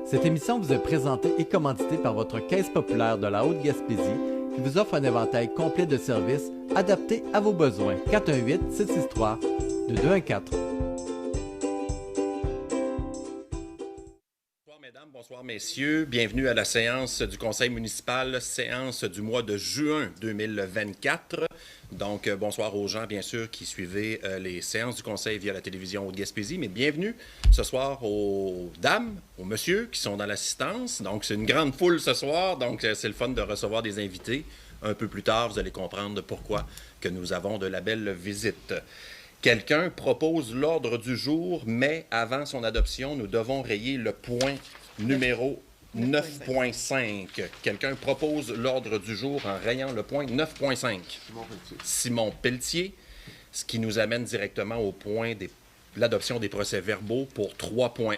Cette émission vous est présentée et commanditée par votre Caisse populaire de la Haute-Gaspésie qui vous offre un éventail complet de services adaptés à vos besoins. 418-763-2214. Bonsoir mesdames, bonsoir messieurs. Bienvenue à la séance du conseil municipal, séance du mois de juin 2024. Donc, bonsoir aux gens, bien sûr, qui suivaient les séances du conseil via la télévision Haute-Gaspésie, mais bienvenue ce soir aux dames, aux messieurs qui sont dans l'assistance. Donc, c'est une grande foule ce soir, donc c'est le fun de recevoir des invités. Un peu plus tard, vous allez comprendre pourquoi que nous avons de la belle visite. Quelqu'un propose l'ordre du jour, mais avant son adoption, nous devons rayer le point numéro 9.5. Quelqu'un propose l'ordre du jour en rayant le point 9.5. Simon Pelletier, ce qui nous amène directement au point de l'adoption des procès-verbaux pour 3.1,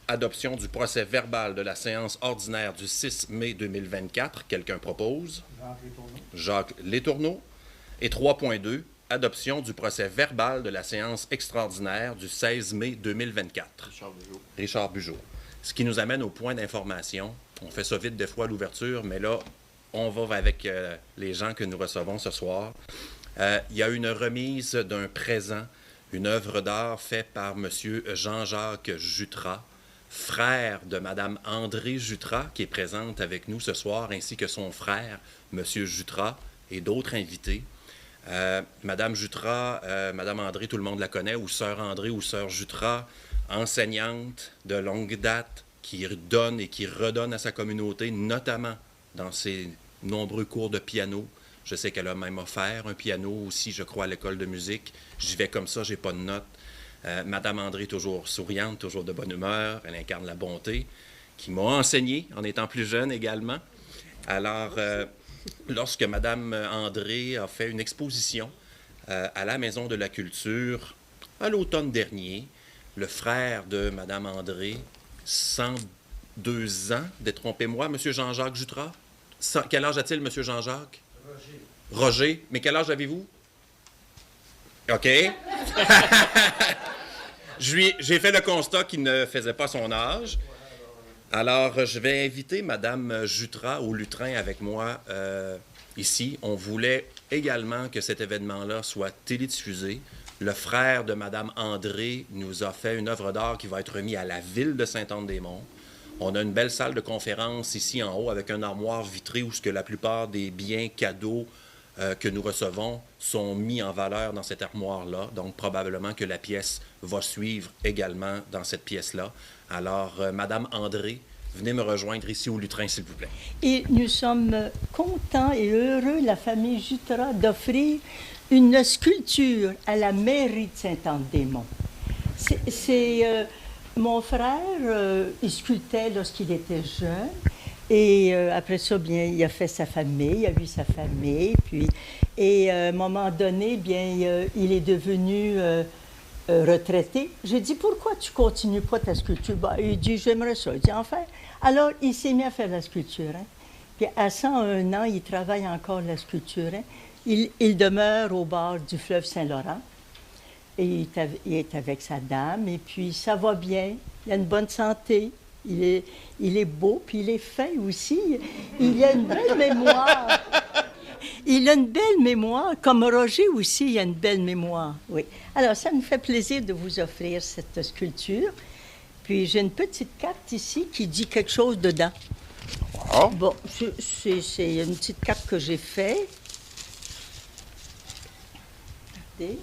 adoption du procès verbal de la séance ordinaire du 6 mai 2024. Quelqu'un propose? Jacques Létourneau. Et 3.2, adoption du procès verbal de la séance extraordinaire du 16 mai 2024. Richard Bugeaud. Ce qui nous amène au point d'information. On fait ça vite des fois à l'ouverture, mais là, on va avec les gens que nous recevons ce soir. Il y a une remise d'un présent, une œuvre d'art faite par M. Jean-Jacques Jutras, frère de Mme André Jutras, qui est présente avec nous ce soir, ainsi que son frère, M. Jutras, et d'autres invités. Madame Jutras, Madame André, tout le monde la connaît, ou Sœur André ou Sœur Jutras, enseignante de longue date, qui donne et qui redonne à sa communauté, notamment dans ses nombreux cours de piano. Je sais qu'elle a même offert un piano aussi, je crois, à l'école de musique. J'y vais comme ça, j'ai pas de notes. Madame André, toujours souriante, toujours de bonne humeur, elle incarne la bonté, qui m'a enseigné en étant plus jeune également. Alors, lorsque Madame André a fait une exposition à la Maison de la Culture à l'automne dernier, le frère de Mme André, 102 ans, détrompez-moi, M. Jean-Jacques Jutras. Quel âge a-t-il, M. Jean-Jacques? Roger. Mais quel âge avez-vous? OK. J'ai fait le constat qu'il ne faisait pas son âge. Alors, je vais inviter Mme Jutras au lutrin avec moi ici. On voulait également que cet événement-là soit télédiffusé. Le frère de Mme André nous a fait une œuvre d'art qui va être remise à la ville de Sainte-Anne-des-Monts. On a une belle salle de conférence ici en haut avec un armoire vitré où la plupart des biens cadeaux que nous recevons sont mis en valeur dans cette armoire-là. Donc, probablement que la pièce va suivre également dans cette pièce-là. Alors, Mme André, venez me rejoindre ici au lutrin, s'il vous plaît. Et nous sommes contents et heureux, la famille Jutras, d'offrir une sculpture à la mairie de Sainte-Anne-des-Monts. Mon frère, il sculptait lorsqu'il était jeune. Et après ça, bien, il a fait sa famille, il a vu sa famille. Et à un moment donné, bien, il est devenu retraité. J'ai dit, pourquoi tu ne continues pas ta sculpture? Ben, il dit, j'aimerais ça. Il dit, enfin. Alors, il s'est mis à faire la sculpture. Hein. Puis à 101 ans, il travaille encore la sculpture. Hein. Il demeure au bord du fleuve Saint-Laurent. Et il est avec sa dame. Et puis, ça va bien. Il a une bonne santé. Il est beau, puis il est fin aussi. Il a une belle mémoire. Il a une belle mémoire. Comme Roger aussi, il a une belle mémoire. Oui. Alors, ça me fait plaisir de vous offrir cette sculpture. Puis, j'ai une petite carte ici qui dit quelque chose dedans. Wow. Bon, c'est une petite carte que j'ai faite. Regardez.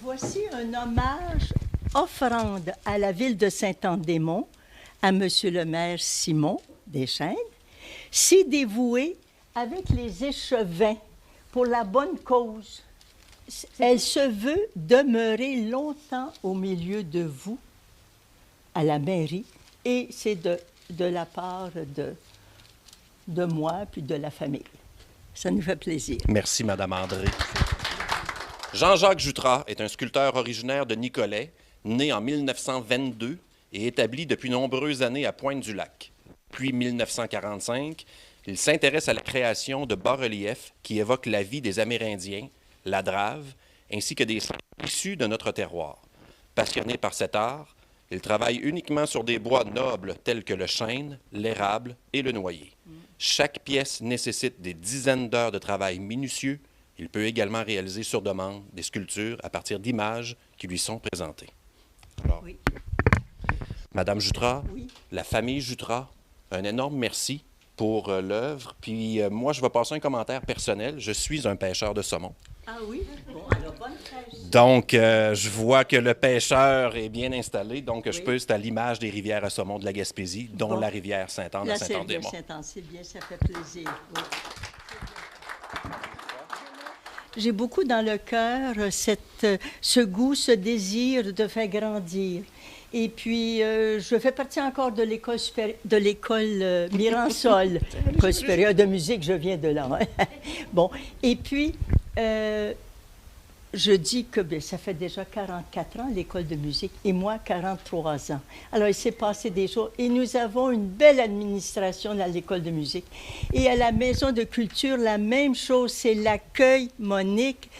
Voici un hommage, offrande à la ville de Sainte-Anne-des-Monts, à M. le maire Simon Deschênes, si dévoué avec les échevins pour la bonne cause. Elle se veut demeurer longtemps au milieu de vous, à la mairie, et c'est de la part de moi puis de la famille. Ça nous fait plaisir. Merci, Mme André. Jean-Jacques Jutras est un sculpteur originaire de Nicolet, né en 1922 et établi depuis nombreuses années à Pointe-du-Lac. Puis 1945, il s'intéresse à la création de bas-reliefs qui évoquent la vie des Amérindiens, la Drave, ainsi que des symboles issus de notre terroir. Passionné par cet art, Ils travaillent uniquement sur des bois nobles tels que le chêne, l'érable et le noyer. Chaque pièce nécessite des dizaines d'heures de travail minutieux. Il peut également réaliser sur demande des sculptures à partir d'images qui lui sont présentées. Alors, Oui. Madame Jutras, Oui. la famille Jutras, un énorme merci pour l'œuvre. Puis moi, je vais passer un commentaire personnel. Je suis un pêcheur de saumon. Ah oui? Bon, alors bonne pêche. Donc, je vois que le pêcheur est bien installé. Donc, je Oui. peux, c'est à l'image des rivières à saumon de la Gaspésie, dont Bon. la rivière Sainte-Anne à Là, c'est bien, Saint-Anne-des-Monts. Saint-Anne, c'est bien, ça fait plaisir. Oui. J'ai beaucoup dans le cœur ce goût, ce désir de faire grandir. Et puis, je fais partie encore de l'école Miransol, école supérieure de musique, je viens de là. Hein. Bon, et puis, je dis que bien, ça fait déjà 44 ans, l'école de musique, et moi, 43 ans. Alors, il s'est passé des choses, et nous avons une belle administration à l'école de musique. Et à la maison de culture, la même chose, c'est l'accueil, Monique,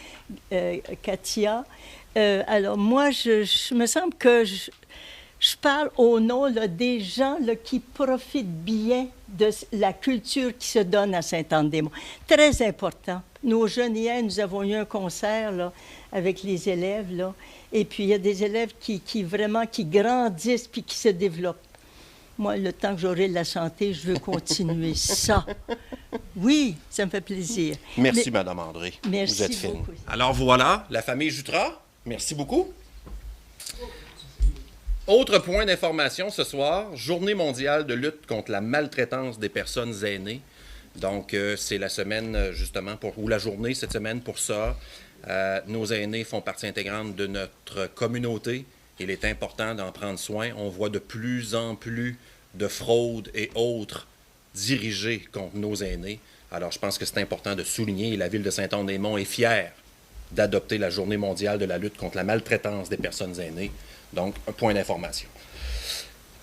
Katia. Alors, moi, je me semble que je parle au nom là, des gens là, qui profitent bien de la culture qui se donne à Saint-Anne-des-Monts. Très important. Nos jeunes hier, nous avons eu un concert là, avec les élèves. Là, et puis, il y a des élèves qui grandissent puis qui se développent. Moi, le temps que j'aurai de la santé, je veux continuer ça. Oui, ça me fait plaisir. Merci, Madame André. Merci Vous êtes fine. beaucoup. Alors voilà, la famille Jutras, merci beaucoup. Autre point d'information ce soir, Journée mondiale de lutte contre la maltraitance des personnes aînées. Donc, c'est la semaine, justement, ou la journée cette semaine pour ça. Nos aînés font partie intégrante de notre communauté. Il est important d'en prendre soin. On voit de plus en plus de fraudes et autres dirigées contre nos aînés. Alors, je pense que c'est important de souligner. La Ville de Saint-Anne-des-Monts est fière d'adopter la Journée mondiale de la lutte contre la maltraitance des personnes aînées. Donc, un point d'information.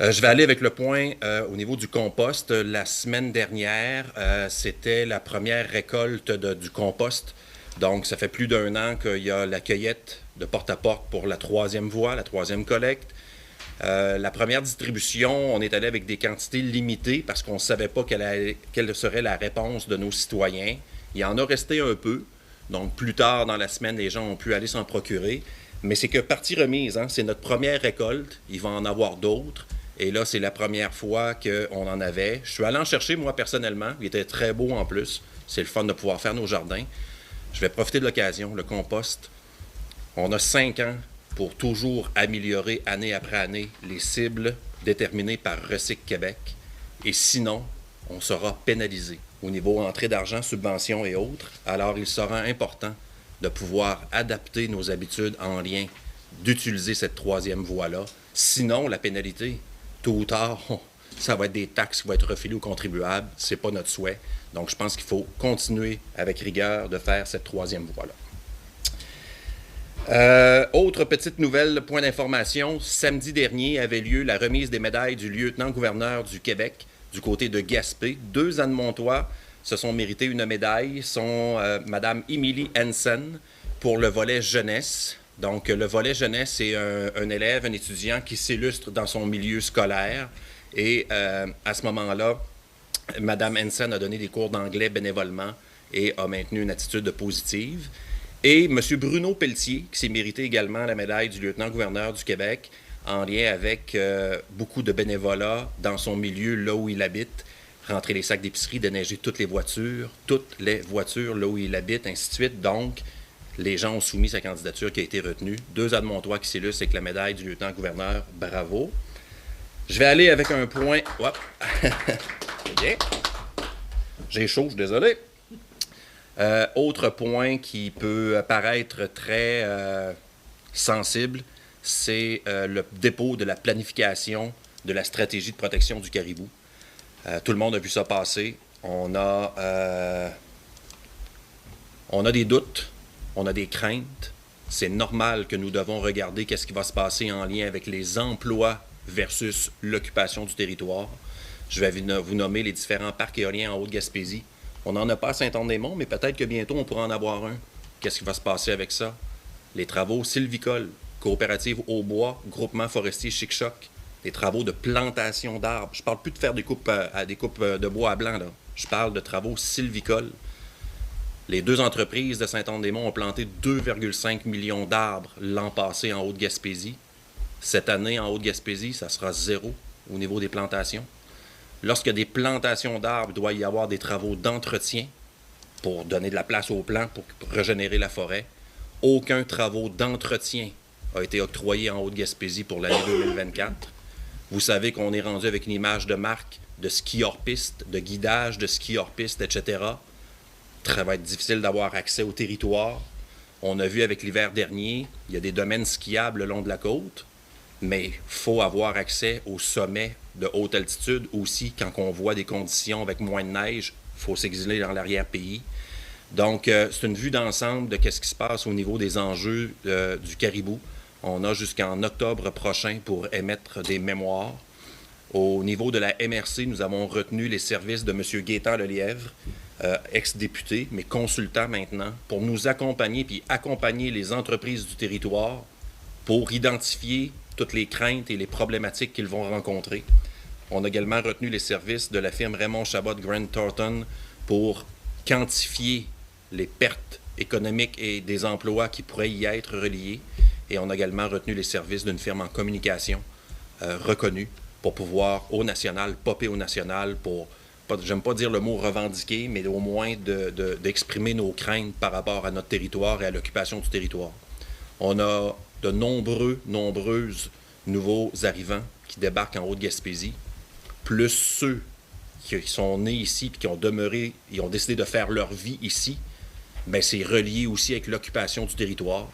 Je vais aller avec le point au niveau du compost. La semaine dernière, c'était la première récolte du compost. Donc, ça fait plus d'1 an qu'il y a la cueillette de porte-à-porte pour la 3e voie, la 3e collecte. La première distribution, on est allé avec des quantités limitées parce qu'on ne savait pas quelle serait la réponse de nos citoyens. Il en a resté un peu. Donc, plus tard dans la semaine, les gens ont pu aller s'en procurer. Mais c'est que partie remise, hein, c'est notre première récolte. Il va en avoir d'autres. Et là, c'est la première fois qu'on en avait. Je suis allé en chercher, moi, personnellement. Il était très beau en plus. C'est le fun de pouvoir faire nos jardins. Je vais profiter de l'occasion. Le compost, on a 5 ans pour toujours améliorer année après année les cibles déterminées par Recyc Québec. Et sinon, on sera pénalisé au niveau entrée d'argent, subventions et autres. Alors, il sera important de pouvoir adapter nos habitudes en lien, d'utiliser cette 3e voie-là. Sinon, la pénalité, tôt ou tard, ça va être des taxes qui vont être refilées aux contribuables. Ce n'est pas notre souhait. Donc, je pense qu'il faut continuer avec rigueur de faire cette 3e voie-là. Autre petite nouvelle, point d'information. Samedi dernier avait lieu la remise des médailles du lieutenant-gouverneur du Québec du côté de Gaspé. 2 Annemontois se sont mérités une médaille. Sont Mme Émilie Hansen pour le volet jeunesse. Donc, le volet jeunesse, c'est un élève, un étudiant qui s'illustre dans son milieu scolaire. Et à ce moment-là, Mme Hansen a donné des cours d'anglais bénévolement et a maintenu une attitude positive. Et M. Bruno Pelletier, qui s'est mérité également la médaille du lieutenant-gouverneur du Québec, en lien avec beaucoup de bénévolat dans son milieu, là où il habite, rentrer les sacs d'épicerie, déneiger toutes les voitures là où il habite, ainsi de suite. Donc, les gens ont soumis sa candidature qui a été retenue. 2 Annemontois qui s'illustrent avec la médaille du lieutenant-gouverneur. Bravo. Je vais aller avec un point... Hop. Bien. J'ai chaud, je suis désolé. Autre point qui peut paraître très sensible, c'est le dépôt de la planification de la stratégie de protection du caribou. Tout le monde a vu ça passer. On a des doutes, on a des craintes. C'est normal que nous devons regarder qu'est-ce qui va se passer en lien avec les emplois versus l'occupation du territoire. Je vais vous nommer les différents parcs éoliens en Haute-Gaspésie. On n'en a pas à Saint-Anne-des-Monts, mais peut-être que bientôt on pourra en avoir un. Qu'est-ce qui va se passer avec ça? Les travaux sylvicoles. Coopérative au bois, groupement forestier Chic-Choc, des travaux de plantation d'arbres. Je ne parle plus de faire des coupes de bois à blanc, là. Je parle de travaux sylvicoles. Les deux entreprises de Saint-Anne-des-Monts ont planté 2,5 millions d'arbres l'an passé en Haute-Gaspésie. Cette année, en Haute-Gaspésie, ça sera 0 au niveau des plantations. Lorsqu'il y a des plantations d'arbres, il doit y avoir des travaux d'entretien pour donner de la place aux plants, pour régénérer la forêt. Aucun travaux d'entretien a été octroyé en Haute-Gaspésie pour l'année 2024. Vous savez qu'on est rendu avec une image de marque de ski hors-piste, de guidage de ski hors-piste, etc. Ça va être difficile d'avoir accès au territoire. On a vu avec l'hiver dernier, il y a des domaines skiables le long de la côte, mais il faut avoir accès aux sommets de haute altitude aussi quand on voit des conditions avec moins de neige. Il faut s'exiler dans l'arrière-pays. Donc, c'est une vue d'ensemble de ce qui se passe au niveau des enjeux du caribou. On a jusqu'en octobre prochain pour émettre des mémoires. Au niveau de la MRC, nous avons retenu les services de M. Gaétan Lelièvre, ex-député, mais consultant maintenant, pour nous accompagner puis accompagner les entreprises du territoire pour identifier toutes les craintes et les problématiques qu'ils vont rencontrer. On a également retenu les services de la firme Raymond Chabot Grant Thornton pour quantifier les pertes économiques et des emplois qui pourraient y être reliés. Et on a également retenu les services d'une firme en communication reconnue pour pouvoir, au national, popper au national pour, j'aime pas dire le mot revendiquer, mais au moins d'exprimer nos craintes par rapport à notre territoire et à l'occupation du territoire. On a de nombreuses nouveaux arrivants qui débarquent en Haute-Gaspésie, plus ceux qui sont nés ici et qui ont demeuré, ils ont décidé de faire leur vie ici, bien, c'est relié aussi avec l'occupation du territoire.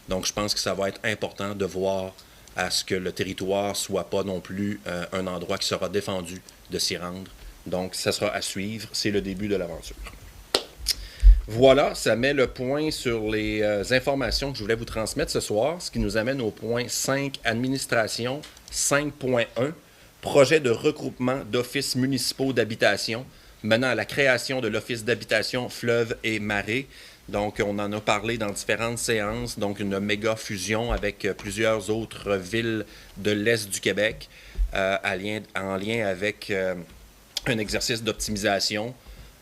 Donc, je pense que ça va être important de voir à ce que le territoire ne soit pas non plus un endroit qui sera défendu de s'y rendre. Donc, ça sera à suivre. C'est le début de l'aventure. Voilà, ça met le point sur les informations que je voulais vous transmettre ce soir, ce qui nous amène au point 5, administration 5.1, projet de regroupement d'offices municipaux d'habitation menant à la création de l'Office d'habitation Fleuve et Marais. Donc, on en a parlé dans différentes séances, donc une méga fusion avec plusieurs autres villes de l'Est du Québec en lien avec un exercice d'optimisation.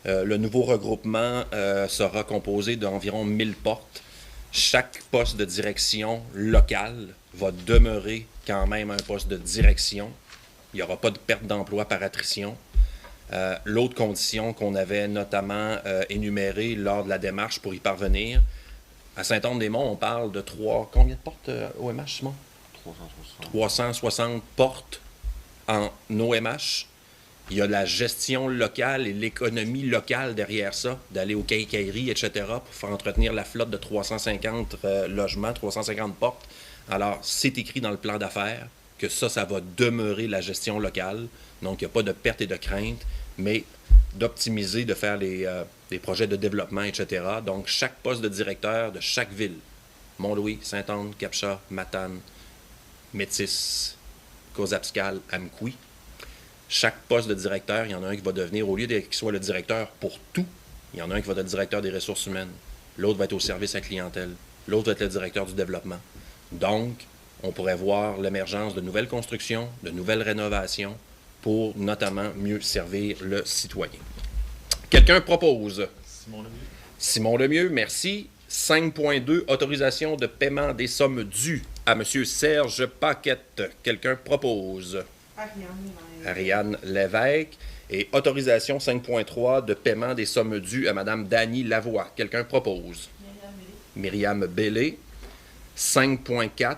Le nouveau regroupement sera composé d'environ 1000 portes. Chaque poste de direction locale va demeurer quand même un poste de direction. Il n'y aura pas de perte d'emploi par attrition. L'autre condition qu'on avait notamment énumérée lors de la démarche pour y parvenir, à Saint-Anne-des-Monts, on parle de combien de portes OMH, Simon? 360 portes en OMH. Il y a la gestion locale et l'économie locale derrière ça, d'aller aux quincailleries, etc., pour faire entretenir la flotte de 350 logements, 350 portes. Alors, c'est écrit dans le plan d'affaires que ça va demeurer la gestion locale. Donc, il n'y a pas de perte et de crainte, mais d'optimiser, de faire des projets de développement, etc. Donc, chaque poste de directeur de chaque ville, Mont-Louis, Sainte-Anne, Capcha, Matane, Métis, Cozaspcal, Amqui, chaque poste de directeur, il y en a un qui va devenir, au lieu qu'il soit le directeur pour tout, il y en a un qui va être le directeur des ressources humaines, l'autre va être au service à la clientèle, l'autre va être le directeur du développement. Donc, on pourrait voir l'émergence de nouvelles constructions, de nouvelles rénovations pour notamment mieux servir le citoyen. Quelqu'un propose? Simon Lemieux. Simon Lemieux, merci. 5.2, autorisation de paiement des sommes dues à M. Serge Paquette. Quelqu'un propose? Ariane Lévesque. Et autorisation 5.3 de paiement des sommes dues à Mme Dany Lavoie. Quelqu'un propose? Myriam Bellé. 5.4.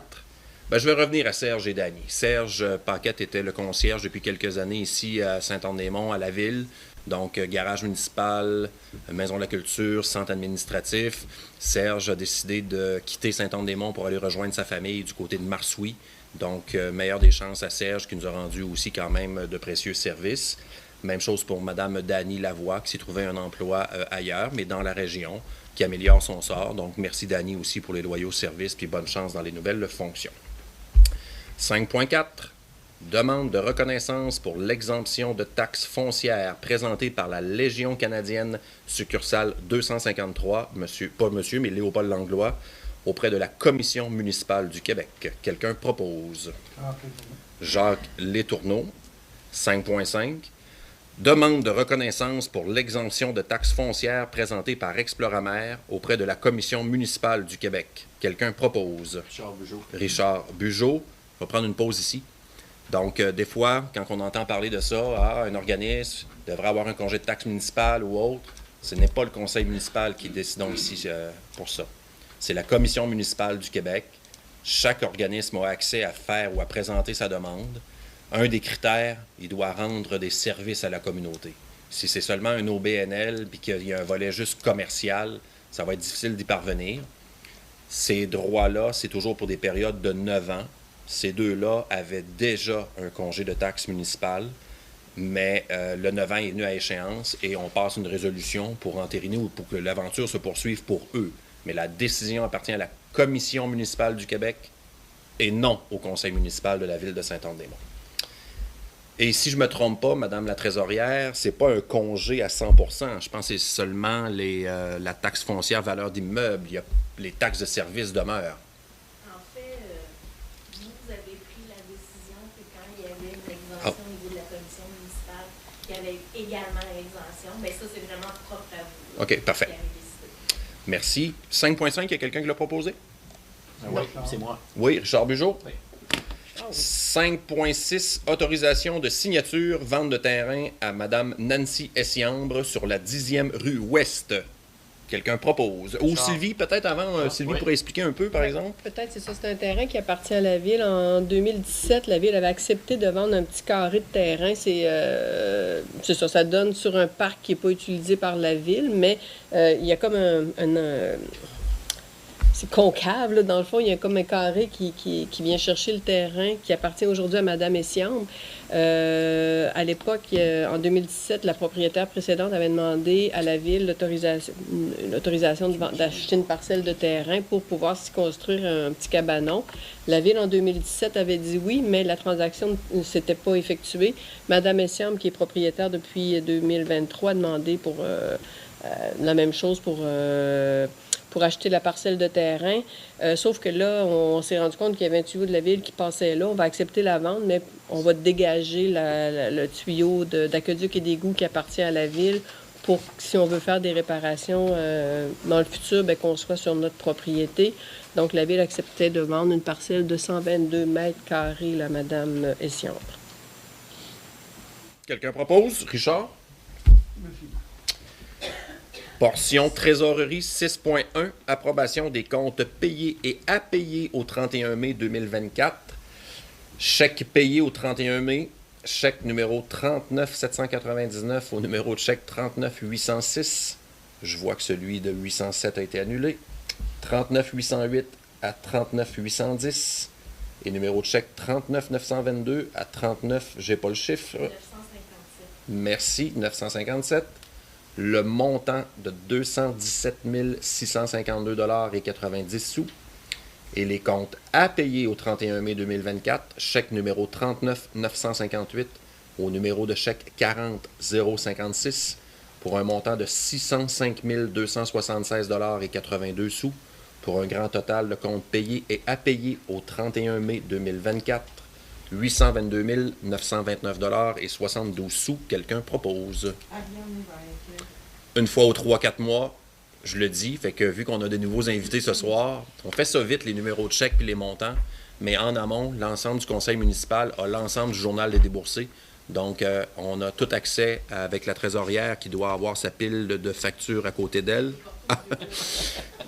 Ben, je vais revenir à Serge et Dany. Serge Paquette était le concierge depuis quelques années ici à Saint-Anne-des-Monts, à la ville. Donc, garage municipal, maison de la culture, centre administratif. Serge a décidé de quitter Saint-Anne-des-Monts pour aller rejoindre sa famille du côté de Marsouis. Donc, meilleure des chances à Serge qui nous a rendu aussi quand même de précieux services. Même chose pour Mme Dany Lavoie qui s'est trouvé un emploi ailleurs, mais dans la région, qui améliore son sort. Donc, merci Dany aussi pour les loyaux services puis bonne chance dans les nouvelles fonctions. 5.4. Demande de reconnaissance pour l'exemption de taxes foncières présentée par la Légion canadienne, succursale 253, mais Léopold Langlois. auprès de la Commission municipale du Québec. Quelqu'un propose? Jacques Létourneau, 5.5. Demande de reconnaissance pour l'exemption de taxes foncières présentée par Exploramer auprès de la Commission municipale du Québec. Quelqu'un propose? Richard Bugeaud. Richard Bugeaud. On va prendre une pause ici. Donc, des fois, quand on entend parler de ça, un organisme devrait avoir un congé de taxe municipale ou autre, ce n'est pas le conseil municipal qui décide ici pour ça. C'est la Commission municipale du Québec. Chaque organisme a accès à faire ou à présenter sa demande. Un des critères, il doit rendre des services à la communauté. Si c'est seulement un OBNL et qu'il y a un volet juste commercial, ça va être difficile d'y parvenir. Ces droits-là, c'est toujours pour des périodes de 9 ans. Ces deux-là avaient déjà un congé de taxe municipale, mais le 9 ans est venu à échéance et on passe une résolution pour entériner ou pour que l'aventure se poursuive pour eux. Mais la décision appartient à la Commission municipale du Québec et non au conseil municipal de la ville de Saint-Anne-des-Monts. Et si je ne me trompe pas, Madame la trésorière, c'est pas un congé à 100%. Je pense que c'est seulement la taxe foncière valeur d'immeuble. Les taxes de service demeurent. En fait, vous avez pris la décision que quand il y avait une exemption au niveau de la commission municipale, qu'il y avait également l'exemption, bien ça, c'est vraiment propre à vous. OK, parfait. Merci. 5.5, il y a quelqu'un qui l'a proposé? Oui, c'est moi. Oui, Richard Bugeaud. Oui. 5.6, autorisation de signature, vente de terrain à Mme Nancy Essiambre sur la 10e rue Ouest. Quelqu'un propose. Ou Sylvie, peut-être avant, Sylvie pourrait expliquer un peu, par exemple? Peut-être, c'est ça. C'est un terrain qui appartient à la Ville. En 2017, la Ville avait accepté de vendre un petit carré de terrain. C'est ça, ça donne sur un parc qui n'est pas utilisé par la Ville, mais il y a comme c'est concave, là, dans le fond. Il y a comme un carré qui vient chercher le terrain qui appartient aujourd'hui à Mme Essiambre. À l'époque, en 2017, la propriétaire précédente avait demandé à la Ville l'autorisation d'acheter une parcelle de terrain pour pouvoir s'y construire un petit cabanon. La Ville, en 2017, avait dit oui, mais la transaction ne s'était pas effectuée. Mme Essiambre, qui est propriétaire depuis 2023, a demandé pour la même chose pour acheter la parcelle de terrain. Sauf que là, on s'est rendu compte qu'il y avait un tuyau de la Ville qui passait là. On va accepter la vente, mais on va dégager le tuyau d'aqueduc et d'égout qui appartient à la Ville pour, si on veut faire des réparations dans le futur, bien, qu'on soit sur notre propriété. Donc, la Ville acceptait de vendre une parcelle de 122 mètres carrés à Mme Essiambre. Quelqu'un propose? Richard? Portion trésorerie 6.1, approbation des comptes payés et à payer au 31 mai 2024. Chèque payé au 31 mai, chèque numéro 39 799 au numéro de chèque 39 806. Je vois que celui de 807 a été annulé. 39 808 à 39 810. Et numéro de chèque 39 922 à 39, j'ai pas le chiffre. 957. Merci, 957. Le montant de 217 652,90 $. Et les comptes à payer au 31 mai 2024, chèque numéro 39 958 au numéro de chèque 40 056 pour un montant de 605 276,82 $, pour un grand total de comptes payés et à payer au 31 mai 2024, 822 929,72 $. Quelqu'un propose? Une fois aux 3-4 mois, je le dis, fait que vu qu'on a de nouveaux invités ce soir, on fait ça vite, les numéros de chèques et les montants, mais en amont, l'ensemble du conseil municipal a l'ensemble du journal des déboursés. Donc, on a tout accès avec la trésorière qui doit avoir sa pile de factures à côté d'elle.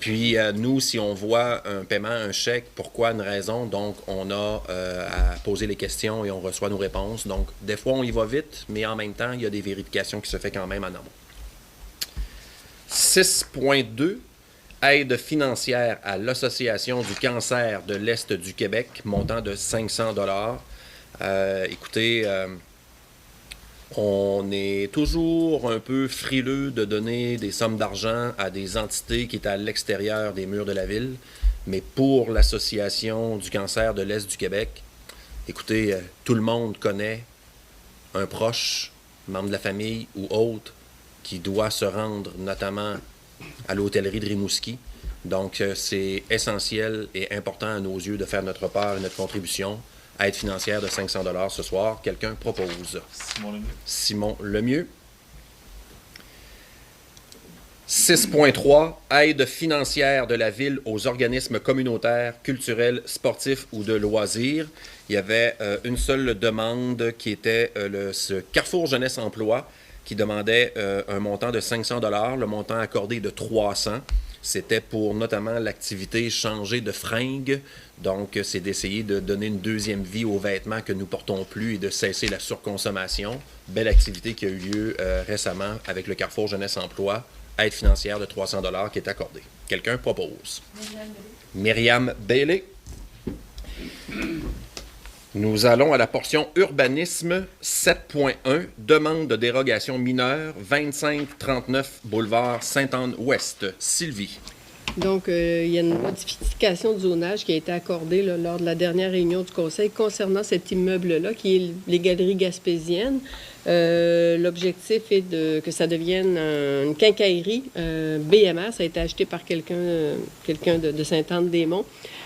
Puis, nous, si on voit un paiement, un chèque, pourquoi, une raison, donc on a à poser les questions et on reçoit nos réponses. Donc, des fois, on y va vite, mais en même temps, il y a des vérifications qui se font quand même en amont. 6.2, aide financière à l'Association du cancer de l'Est du Québec, montant de 500 $. Écoutez, on est toujours un peu frileux de donner des sommes d'argent à des entités qui sont à l'extérieur des murs de la ville, mais pour l'Association du cancer de l'Est du Québec, écoutez, tout le monde connaît un proche, membre de la famille ou autre, qui doit se rendre notamment à l'hôtellerie de Rimouski Donc, c'est essentiel et important à nos yeux de faire notre part et notre contribution. Aide financière de 500 $ ce soir. Quelqu'un propose? Simon Lemieux. Simon Lemieux. 6.3, aide financière de la Ville aux organismes communautaires, culturels, sportifs ou de loisirs. Il y avait une seule demande qui était ce Carrefour Jeunesse Emploi qui demandait un montant de 500 $, le montant accordé de 300. C'était pour notamment l'activité changer de fringues. Donc, c'est d'essayer de donner une deuxième vie aux vêtements que nous portons plus et de cesser la surconsommation. Belle activité qui a eu lieu récemment avec le Carrefour Jeunesse Emploi. Aide financière de 300 $ qui est accordée. Quelqu'un propose? Myriam Bailey. Nous allons à la portion urbanisme 7.1, demande de dérogation mineure, 2539 boulevard Sainte-Anne-Ouest. Sylvie. Donc, il y a une modification de zonage qui a été accordée là, lors de la dernière réunion du Conseil concernant cet immeuble-là, qui est les Galeries Gaspésiennes. L'objectif est que ça devienne une quincaillerie BMR. Ça a été acheté par quelqu'un de Sainte-Anne-des-Monts.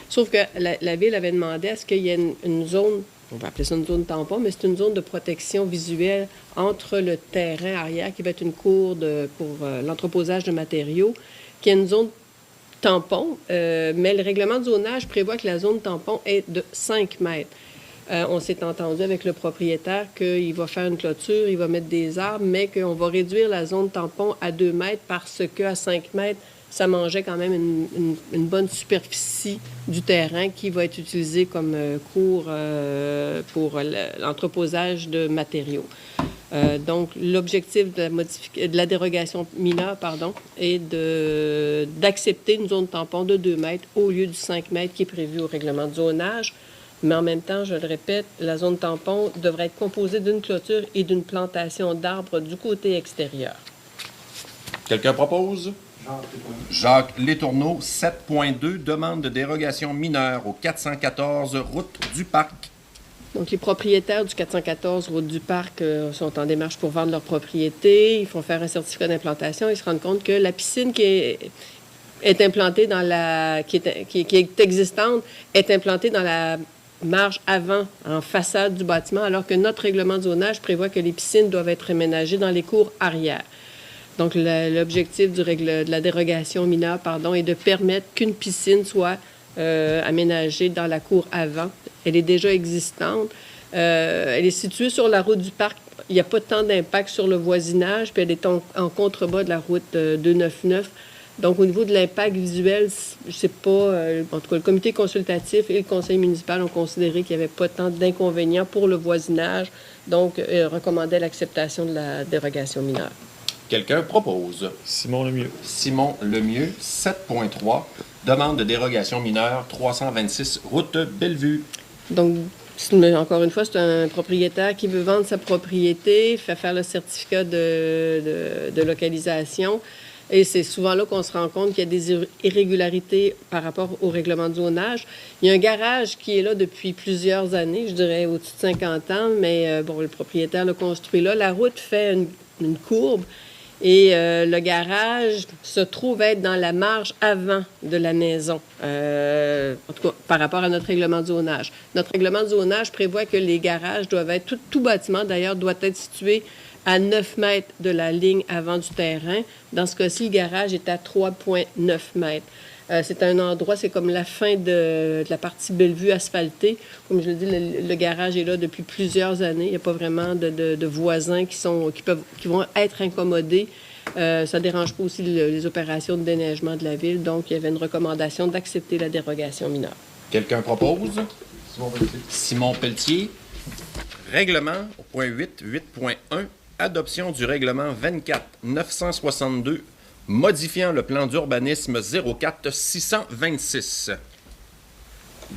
Sauf que la Ville avait demandé à ce qu'il y ait une zone, on va appeler ça une zone tampon, mais c'est une zone de protection visuelle entre le terrain arrière, qui va être une cour pour l'entreposage de matériaux, qui est une zone tampon, mais le règlement de zonage prévoit que la zone tampon est de 5 mètres. On s'est entendu avec le propriétaire qu'il va faire une clôture, il va mettre des arbres, mais qu'on va réduire la zone tampon à 2 mètres parce qu'à 5 mètres, ça mangeait quand même une bonne superficie du terrain qui va être utilisée comme cour pour l'entreposage de matériaux. Donc, l'objectif de la dérogation mineure, est d'accepter une zone tampon de 2 mètres au lieu du 5 mètres qui est prévu au règlement de zonage. Mais en même temps, je le répète, la zone tampon devrait être composée d'une clôture et d'une plantation d'arbres du côté extérieur. Quelqu'un propose? Jacques Létourneau, 7.2, demande de dérogation mineure au 414 route du Parc. Donc, les propriétaires du 414 route du Parc sont en démarche pour vendre leur propriété. Ils font faire un certificat d'implantation. Ils se rendent compte que la piscine qui est implantée qui est existante est implantée dans la marge avant, en façade du bâtiment, alors que notre règlement de zonage prévoit que les piscines doivent être aménagées dans les cours arrière. Donc, l'objectif de la dérogation mineure, est de permettre qu'une piscine soit aménagée dans la cour avant. Elle est déjà existante. Elle est située sur la route du Parc. Il n'y a pas tant d'impact sur le voisinage, puis elle est en contrebas de la route 299. Donc, au niveau de l'impact visuel, je sais pas, en tout cas, le comité consultatif et le conseil municipal ont considéré qu'il n'y avait pas tant d'inconvénients pour le voisinage, donc recommandaient l'acceptation de la dérogation mineure. Quelqu'un propose? Simon Lemieux. Simon Lemieux, 7.3, demande de dérogation mineure, 326 route Bellevue. Donc, encore une fois, c'est un propriétaire qui veut vendre sa propriété, fait faire le certificat de localisation. Et c'est souvent là qu'on se rend compte qu'il y a des irrégularités par rapport au règlement de zonage. Il y a un garage qui est là depuis plusieurs années, je dirais au-dessus de 50 ans, mais le propriétaire l'a construit là. La route fait une courbe et le garage se trouve être dans la marge avant de la maison, en tout cas par rapport à notre règlement de zonage. Notre règlement de zonage prévoit que les garages doivent être, tout bâtiment d'ailleurs, doit être situé à 9 mètres de la ligne avant du terrain. Dans ce cas-ci, le garage est à 3,9 mètres. C'est un endroit, c'est comme la fin de la partie Bellevue asphaltée. Comme je le dis, le garage est là depuis plusieurs années. Il n'y a pas vraiment de voisins qui vont être incommodés. Ça ne dérange pas aussi les opérations de déneigement de la ville. Donc, il y avait une recommandation d'accepter la dérogation mineure. Quelqu'un propose? Simon Pelletier. Simon Pelletier. Règlement, au point 8, 8.1, adoption du règlement 24-962, modifiant le plan d'urbanisme 04-626.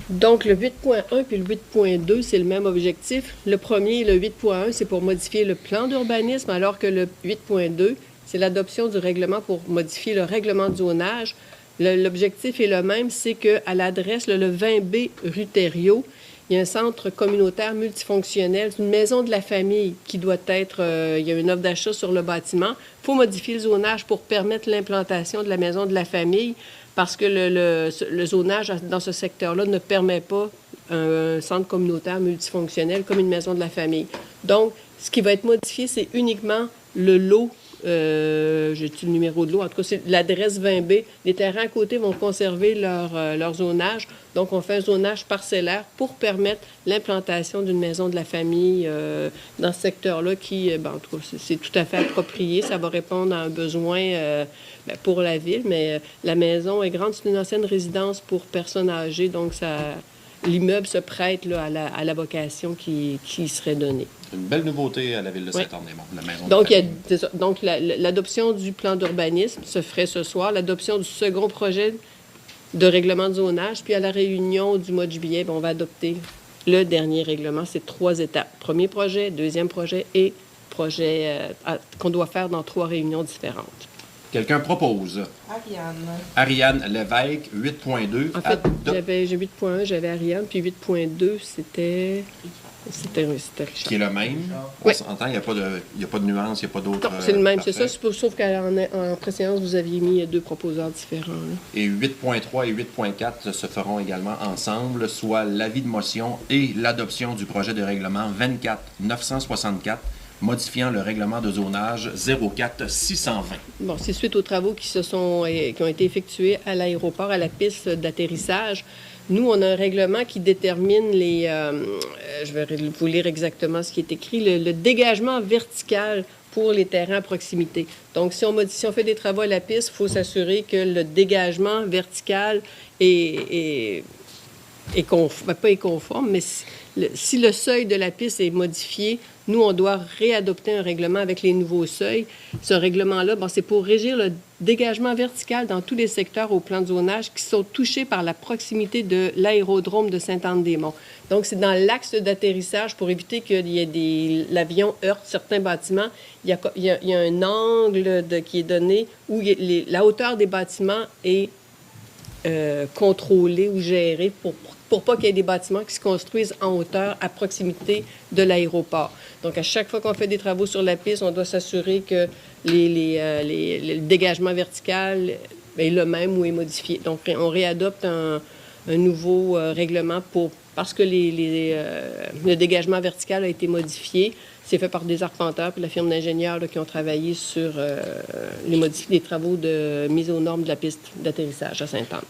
Donc, le 8.1 puis le 8.2, c'est le même objectif. Le premier, le 8.1, c'est pour modifier le plan d'urbanisme, alors que le 8.2, c'est l'adoption du règlement pour modifier le règlement de zonage. L'objectif est le même, c'est qu'à l'adresse, le 20B rue Thériault, il y a un centre communautaire multifonctionnel, une maison de la famille qui doit être... il y a une offre d'achat sur le bâtiment. Il faut modifier le zonage pour permettre l'implantation de la maison de la famille. parce que le zonage dans ce secteur-là ne permet pas un centre communautaire multifonctionnel comme une maison de la famille. Donc, ce qui va être modifié, c'est uniquement le lot. J'ai-tu le numéro de lot? En tout cas, c'est l'adresse 20B. Les terrains à côté vont conserver leur zonage. Donc, on fait un zonage parcellaire pour permettre l'implantation d'une maison de la famille dans ce secteur-là qui, en tout cas, c'est tout à fait approprié. Ça va répondre à un besoin pour la ville, mais la maison est grande. C'est une ancienne résidence pour personnes âgées, donc l'immeuble se prête là, à la vocation qui serait donnée. Une belle nouveauté à la ville de Saint-Anne-des-Monts, la maison de Donc, la famille. donc l'adoption du plan d'urbanisme se ferait ce soir, l'adoption du second projet de règlement de zonage, puis à la réunion du mois de juillet, on va adopter le dernier règlement. C'est 3 étapes. Premier projet, deuxième projet et projet qu'on doit faire dans 3 réunions différentes. Quelqu'un propose. Ariane Lévesque, 8.2. En fait, j'ai 8.1, j'avais Ariane, puis 8.2, c'était Richard. Qui est le même. Oui. On s'entend, il n'y a pas de nuance, il n'y a pas d'autre. Non, c'est le même, c'est parfait. ça. Sauf qu'en préséance, vous aviez mis 2 proposeurs différents. Là. Et 8.3 et 8.4 se feront également ensemble, soit l'avis de motion et l'adoption du projet de règlement 24-964, modifiant le règlement de zonage 04-620. Bon, c'est suite aux travaux qui ont été effectués à l'aéroport, à la piste d'atterrissage. Nous, on a un règlement qui détermine je vais vous lire exactement ce qui est écrit, le dégagement vertical pour les terrains à proximité. Donc, si on fait des travaux à la piste, il faut s'assurer que le dégagement vertical pas est conforme, mais si le seuil de la piste est modifié, nous, on doit réadopter un règlement avec les nouveaux seuils. Ce règlement-là, c'est pour régir le dégagement vertical dans tous les secteurs au plan de zonage qui sont touchés par la proximité de l'aérodrome de Sainte-Anne-des-Monts. Donc, c'est dans l'axe d'atterrissage pour éviter que l'avion heurte certains bâtiments. Il y a un angle qui est donné où la hauteur des bâtiments est contrôlée ou gérée pour pas qu'il y ait des bâtiments qui se construisent en hauteur à proximité de l'aéroport. Donc, à chaque fois qu'on fait des travaux sur la piste, on doit s'assurer que le dégagement vertical est le même ou est modifié. Donc, on réadopte un nouveau règlement parce que le dégagement vertical a été modifié. C'est fait par des arpenteurs et la firme d'ingénieurs qui ont travaillé sur les travaux de mise aux normes de la piste d'atterrissage à Sainte-Anne.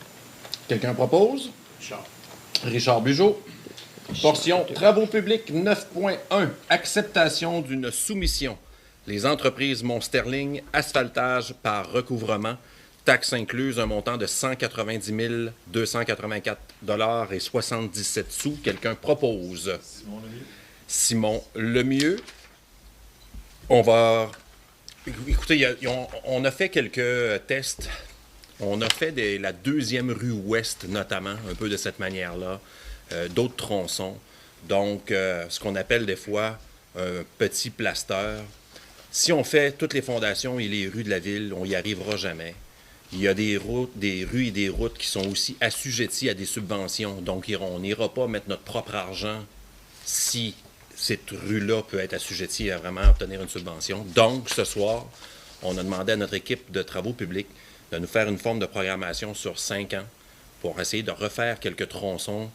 Quelqu'un propose? Richard Bugeaud. Portion travaux publics 9.1. Acceptation d'une soumission. Les entreprises Mont-Sterling, asphaltage par recouvrement, taxes incluses, un montant de 190 284 et 77 sous. Quelqu'un propose? Simon Lemieux. On va... Écoutez, on a fait quelques tests. On a fait la deuxième rue ouest, notamment, un peu de cette manière-là. D'autres tronçons. Donc, ce qu'on appelle des fois un petit plaster. Si on fait toutes les fondations et les rues de la ville, on n'y arrivera jamais. Il y a des rues et des routes qui sont aussi assujetties à des subventions. Donc, on n'ira pas mettre notre propre argent si cette rue-là peut être assujettie à vraiment obtenir une subvention. Donc, ce soir, on a demandé à notre équipe de travaux publics de nous faire une forme de programmation sur 5 ans pour essayer de refaire quelques tronçons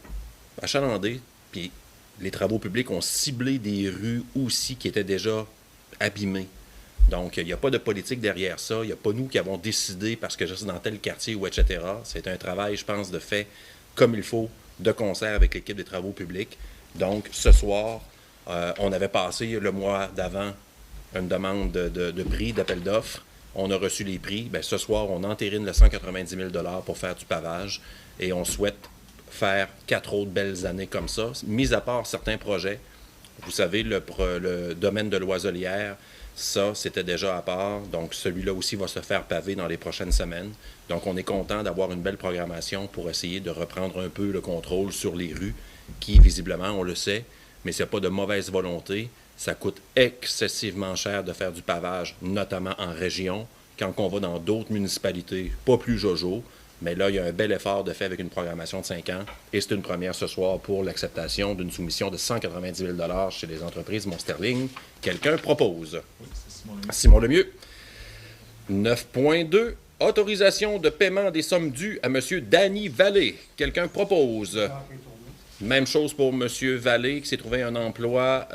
achalandés. Puis les travaux publics ont ciblé des rues aussi qui étaient déjà abîmées. Donc, il n'y a pas de politique derrière ça. Il n'y a pas nous qui avons décidé parce que je suis dans tel quartier ou etc. C'est un travail, je pense, de fait comme il faut, de concert avec l'équipe des travaux publics. Donc, ce soir, on avait passé le mois d'avant une demande de prix, d'appel d'offres. On a reçu les prix. Bien, ce soir, on entérine le 190 000 $ pour faire du pavage et on souhaite faire 4 autres belles années comme ça, mis à part certains projets. Vous savez, le domaine de Loiselière, ça, c'était déjà à part. Donc, celui-là aussi va se faire paver dans les prochaines semaines. Donc, on est content d'avoir une belle programmation pour essayer de reprendre un peu le contrôle sur les rues qui, visiblement, on le sait, mais c'est pas de mauvaise volonté. Ça coûte excessivement cher de faire du pavage, notamment en région. Quand on va dans d'autres municipalités, pas plus jojo, mais là, il y a un bel effort de fait avec une programmation de 5 ans. Et c'est une première ce soir pour l'acceptation d'une soumission de 190 000 $ chez les entreprises Mont-Sterling. Quelqu'un propose? Oui, c'est Simon Lemieux. 9.2. Autorisation de paiement des sommes dues à M. Danny Vallée. Quelqu'un propose? Même chose pour M. Vallée, qui s'est trouvé un emploi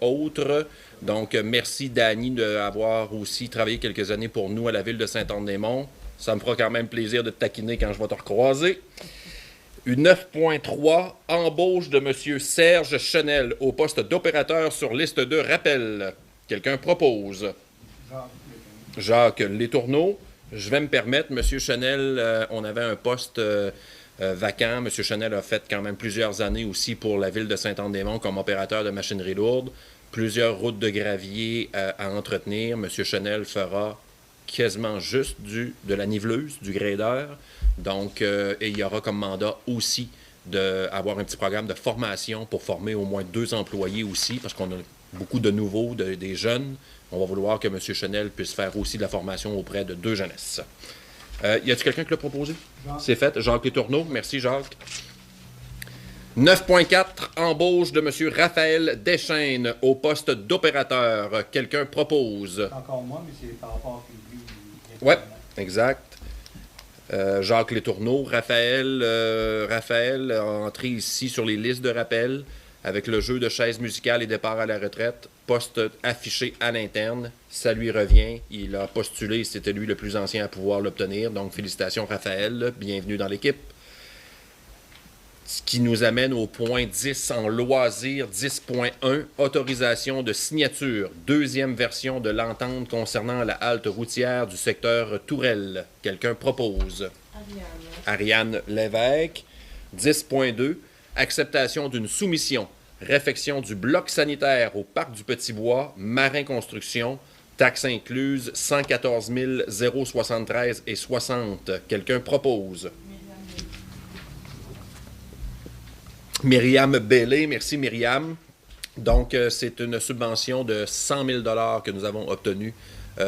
autre. Donc, merci, Danny, d'avoir aussi travaillé quelques années pour nous à la ville de Saint-Anne-des-Monts. Ça me fera quand même plaisir de te taquiner quand je vais te recroiser. Une 9.3, embauche de M. Serge Chenel au poste d'opérateur sur liste de rappel. Quelqu'un propose? Jacques Létourneau. Je vais me permettre, M. Chenel, on avait un poste vacant. M. Chenel a fait quand même plusieurs années aussi pour la ville de Saint-Anne-des-Monts comme opérateur de machinerie lourde. Plusieurs routes de gravier à entretenir. M. Chenel fera quasiment juste de la niveleuse, du grader. Donc, et il y aura comme mandat aussi d'avoir un petit programme de formation pour former au moins 2 employés aussi, parce qu'on a beaucoup de nouveaux, des jeunes. On va vouloir que M. Chenel puisse faire aussi de la formation auprès de 2 jeunesses. Y a-t-il quelqu'un qui l'a proposé? C'est fait. Jacques Létourneau. Merci, Jacques. 9.4, embauche de M. Raphaël Deschaines au poste d'opérateur. Quelqu'un propose? Encore moi, mais c'est par rapport à lui. Oui, exact. Jacques Létourneau. Raphaël a entré ici sur les listes de rappel avec le jeu de chaises musicales et départ à la retraite. Poste affiché à l'interne. Ça lui revient. Il a postulé. C'était lui le plus ancien à pouvoir l'obtenir. Donc, félicitations, Raphaël. Bienvenue dans l'équipe. Ce qui nous amène au point 10 en loisirs, 10.1, autorisation de signature, 2e version de l'entente concernant la halte routière du secteur Tourelle. Quelqu'un propose? Ariane Lévesque. 10.2, acceptation d'une soumission, réfection du bloc sanitaire au parc du Petit-Bois, Marin Construction, taxes incluses, 114 073 et 60. Quelqu'un propose? Myriam Bellé, merci Myriam. Donc, c'est une subvention de 100 000 $ que nous avons obtenue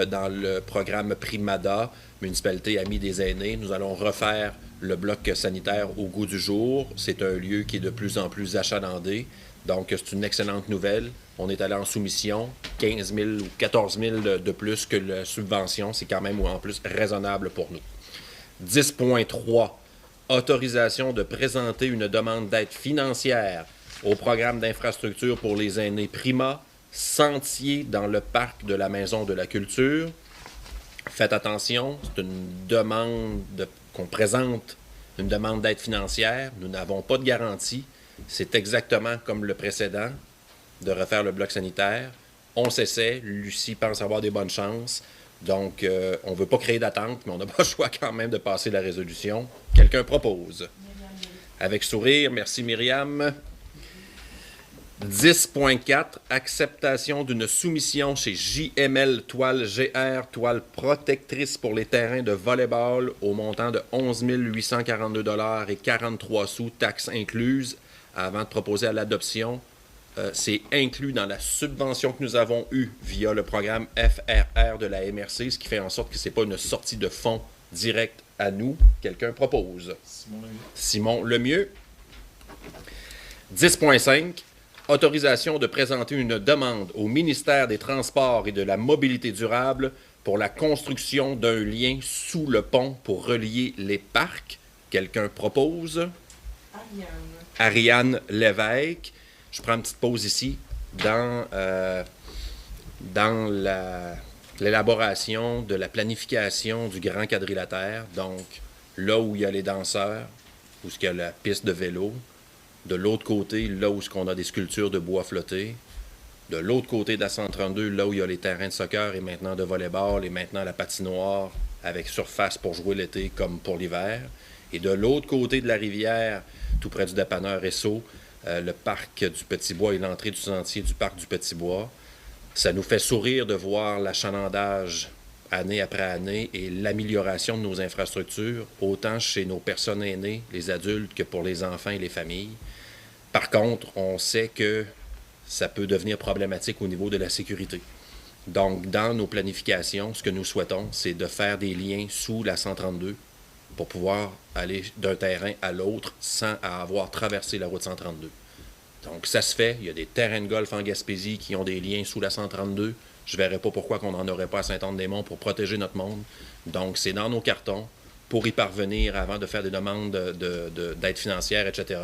dans le programme Primada, Municipalité Amie des aînés. Nous allons refaire le bloc sanitaire au goût du jour. C'est un lieu qui est de plus en plus achalandé. Donc, c'est une excellente nouvelle. On est allé en soumission, 15 000 ou 14 000 de plus que la subvention. C'est quand même en plus raisonnable pour nous. 10.3. Autorisation de présenter une demande d'aide financière au programme d'infrastructure pour les aînés Prima, Sentier dans le parc de la Maison de la Culture. Faites attention, c'est une demande qu'on présente, une demande d'aide financière. Nous n'avons pas de garantie. C'est exactement comme le précédent, de refaire le bloc sanitaire. On s'essaie. Lucie pense avoir des bonnes chances. Donc, on ne veut pas créer d'attente, mais on n'a pas le choix quand même de passer la résolution. Quelqu'un propose? Avec sourire, merci Myriam. 10.4, acceptation d'une soumission chez JML Toile GR, toile protectrice pour les terrains de volleyball au montant de 11 842 $ et 43 sous, taxes incluses. Avant de proposer à l'adoption, c'est inclus dans la subvention que nous avons eue via le programme FRR de la MRC, ce qui fait en sorte que ce n'est pas une sortie de fonds directe à nous. Quelqu'un propose? Simon Lemieux. 10.5, autorisation de présenter une demande au ministère des Transports et de la Mobilité durable pour la construction d'un lien sous le pont pour relier les parcs. Quelqu'un propose? Ariane Lévesque. Je prends une petite pause ici dans l'élaboration de la planification du grand quadrilatère. Donc, là où il y a les danseurs, où il y a la piste de vélo. De l'autre côté, là où on a des sculptures de bois flotté. De l'autre côté de la 132, là où il y a les terrains de soccer et maintenant de volleyball et maintenant la patinoire avec surface pour jouer l'été comme pour l'hiver. Et de l'autre côté de la rivière, tout près du dépanneur Esso, le parc du Petit-Bois et l'entrée du sentier du parc du Petit-Bois. Ça nous fait sourire de voir l'achalandage année après année et l'amélioration de nos infrastructures, autant chez nos personnes aînées, les adultes, que pour les enfants et les familles. Par contre, on sait que ça peut devenir problématique au niveau de la sécurité. Donc, dans nos planifications, ce que nous souhaitons, c'est de faire des liens sous la 132 pour pouvoir aller d'un terrain à l'autre sans avoir traversé la route 132. Donc, ça se fait. Il y a des terrains de golf en Gaspésie qui ont des liens sous la 132. Je ne verrais pas pourquoi on n'en aurait pas à Saint-Anne-des-Monts pour protéger notre monde. Donc, c'est dans nos cartons. Pour y parvenir, avant de faire des demandes d'aide financière, etc.,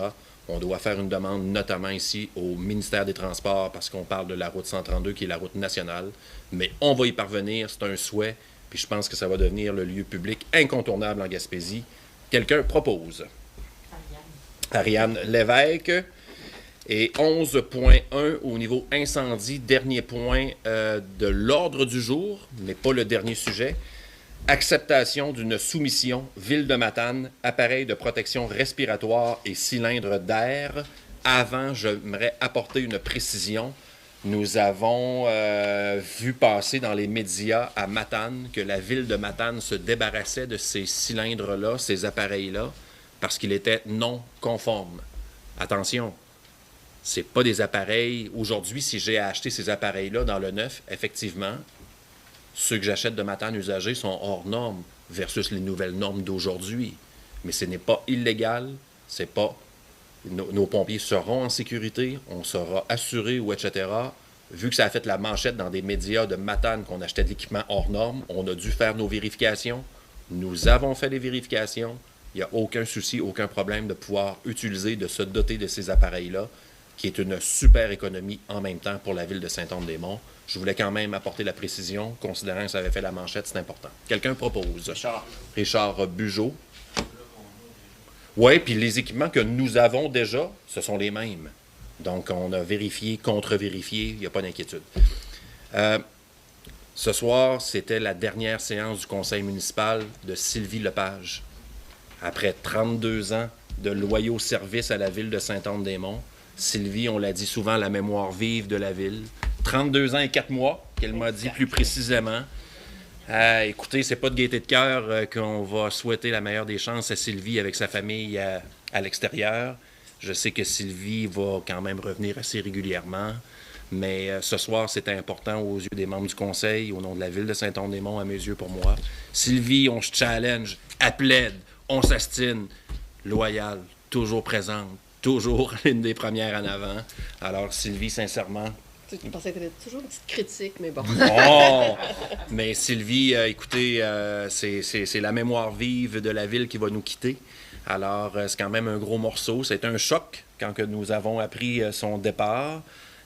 on doit faire une demande, notamment ici, au ministère des Transports, parce qu'on parle de la route 132, qui est la route nationale. Mais on va y parvenir, c'est un souhait, puis je pense que ça va devenir le lieu public incontournable en Gaspésie. Quelqu'un propose. Ariane Lévesque. Et 11.1 au niveau incendie, dernier point de l'ordre du jour, mais pas le dernier sujet. Acceptation d'une soumission Ville de Matane, appareil de protection respiratoire et cylindre d'air. Avant, j'aimerais apporter une précision. Nous avons vu passer dans les médias à Matane que la Ville de Matane se débarrassait de ces cylindres-là, ces appareils-là, parce qu'ils étaient non conformes. Attention! C'est pas des appareils. Aujourd'hui, si j'ai acheté ces appareils-là dans le neuf, effectivement, ceux que j'achète de Matane usagés sont hors normes versus les nouvelles normes d'aujourd'hui. Mais ce n'est pas illégal, c'est pas... Nos pompiers seront en sécurité, on sera assuré ou etc. Vu que ça a fait la manchette dans des médias de Matane qu'on achetait de l'équipement hors normes, on a dû faire nos vérifications. Nous avons fait les vérifications. Il n'y a aucun souci, aucun problème de pouvoir utiliser, de se doter de ces appareils-là, qui est une super économie en même temps pour la ville de Saint-Anne-des-Monts. Je voulais quand même apporter la précision, considérant que ça avait fait la manchette, c'est important. Quelqu'un propose? Richard Bugeaud. Oui, puis les équipements que nous avons déjà, ce sont les mêmes. Donc, on a vérifié, contre-vérifié, il n'y a pas d'inquiétude. Ce soir, c'était la dernière séance du conseil municipal de Sylvie Lepage. Après 32 ans de loyaux services à la ville de Saint-Anne-des-Monts, Sylvie, on l'a dit souvent, la mémoire vive de la ville. 32 ans et 4 mois, qu'elle m'a dit plus précisément. Écoutez, c'est pas de gaieté de cœur qu'on va souhaiter la meilleure des chances à Sylvie avec sa famille à l'extérieur. Je sais que Sylvie va quand même revenir assez régulièrement, mais ce soir, c'était important aux yeux des membres du conseil, au nom de la ville de Saint-Anne-des-Monts, à mes yeux pour moi. Sylvie, on se challenge, elle plaide, on s'astine, loyale, toujours présente, toujours une des premières en avant. Alors, Sylvie, sincèrement... Je pensais que tu avais toujours une petite critique, mais bon. Oh! Mais Sylvie, écoutez, c'est la mémoire vive de la ville qui va nous quitter. Alors, c'est quand même un gros morceau. C'est un choc quand que nous avons appris son départ.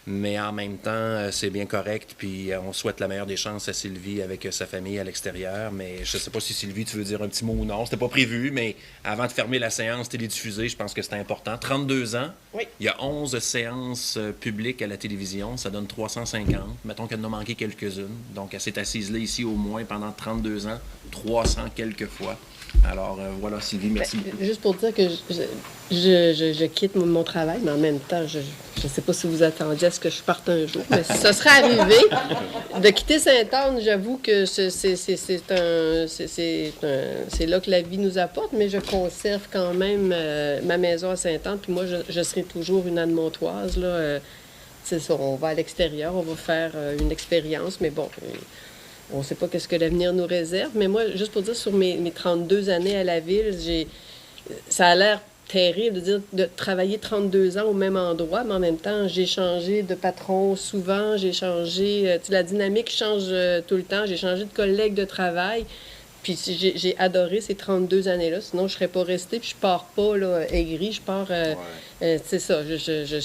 Mais en même temps, c'est bien correct. Puis on souhaite la meilleure des chances à Sylvie avec sa famille à l'extérieur. Mais je ne sais pas si Sylvie, tu veux dire un petit mot ou non. C'était pas prévu, mais avant de fermer la séance télédiffusée, je pense que c'est important. 32 ans. Oui. Il y a 11 séances publiques à la télévision. Ça donne 350. Mettons qu'elle en a manqué quelques-unes. Donc, elle s'est assise là, ici, au moins, pendant 32 ans. 300 quelques fois. Alors, voilà, Sylvie, merci beaucoup. Juste pour dire que je quitte mon travail, mais en même temps, je ne sais pas si vous attendiez à ce que je parte un jour, mais ça serait arrivé. De quitter Sainte-Anne, j'avoue que c'est là que la vie nous apporte, mais je conserve quand même ma maison à Sainte-Anne, puis moi, je serai toujours une Anne-Montoise, là. C'est ça, on va à l'extérieur, on va faire une expérience, mais bon... On ne sait pas qu'est-ce que l'avenir nous réserve, mais moi, juste pour dire, sur mes 32 années à la ville, ça a l'air terrible de travailler 32 ans au même endroit, mais en même temps, j'ai changé de patron souvent, j'ai changé, la dynamique change tout le temps, j'ai changé de collègue de travail, puis j'ai adoré ces 32 années-là, sinon je ne serais pas restée, puis je pars pas là, aigrie, je pars, c'est ça, je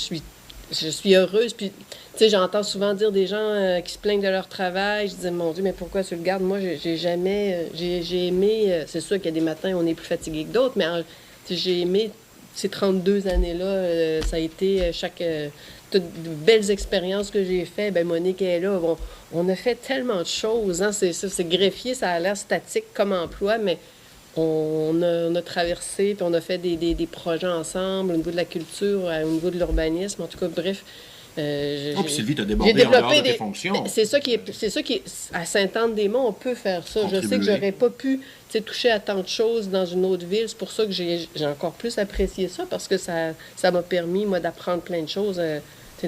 suis heureuse, puis... Tu sais, j'entends souvent dire des gens qui se plaignent de leur travail. Je disais, mon Dieu, mais pourquoi tu le gardes? Moi, j'ai aimé... c'est sûr qu'il y a des matins où on est plus fatigué que d'autres, mais j'ai aimé ces 32 années-là. Ça a été toutes de belles expériences que j'ai faites. Ben Monique est là. Bon, on a fait tellement de choses. Hein? C'est greffier, ça a l'air statique comme emploi, mais on a traversé, puis on a fait des projets ensemble au niveau de la culture, au niveau de l'urbanisme. En tout cas, bref... puis Sylvie, tu as débordé en dehors de tes fonctions. C'est ça qui est à Sainte-Anne-des-Monts, on peut faire ça. Je sais que j'aurais pas pu toucher à tant de choses dans une autre ville. C'est pour ça que j'ai encore plus apprécié ça, parce que ça m'a permis, moi, d'apprendre plein de choses.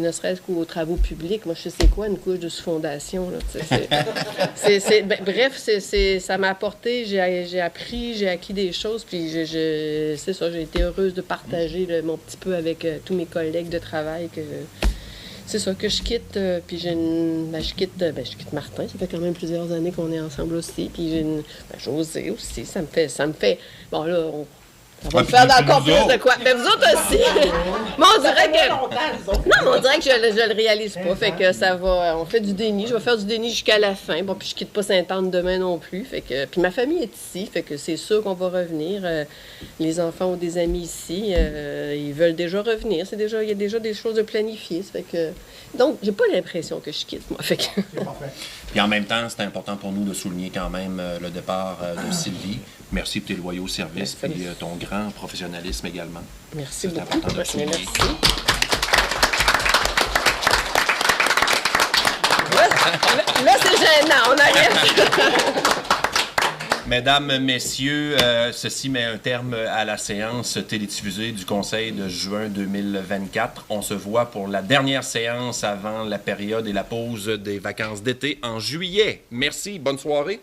ne serait-ce qu'aux travaux publics. Moi, je sais quoi, une couche de sous-fondation. Là, bref, ça m'a apporté, j'ai appris, j'ai acquis des choses, puis c'est ça, j'ai été heureuse de partager mon petit peu avec tous mes collègues de travail. C'est ça que je quitte, puis je quitte Martin. Ça fait quand même plusieurs années qu'on est ensemble aussi, puis j'ai José aussi. Ça me fait. Bon, là, ça va me faire encore plus de quoi. Mais vous autres aussi. Mais on dirait que. Non, mais on dirait que je le réalise pas. Fait que ça va. On fait du déni. Je vais faire du déni jusqu'à la fin. Bon, puis je quitte pas Sainte-Anne demain non plus. Fait que. Puis ma famille est ici. Fait que c'est sûr qu'on va revenir. Les enfants ont des amis ici. Ils veulent déjà revenir. Il y a déjà des choses de planifier. Fait que. Donc, j'ai pas l'impression que je quitte, moi. Fait que. Puis en même temps, c'est important pour nous de souligner quand même le départ de Sylvie. Merci pour tes loyaux services et ton grand professionnalisme également. Merci beaucoup. C'est important de souligner. Merci. Là, c'est gênant. On arrête. Mesdames, Messieurs, ceci met un terme à la séance télédiffusée du Conseil de juin 2024. On se voit pour la dernière séance avant la période et la pause des vacances d'été en juillet. Merci, bonne soirée.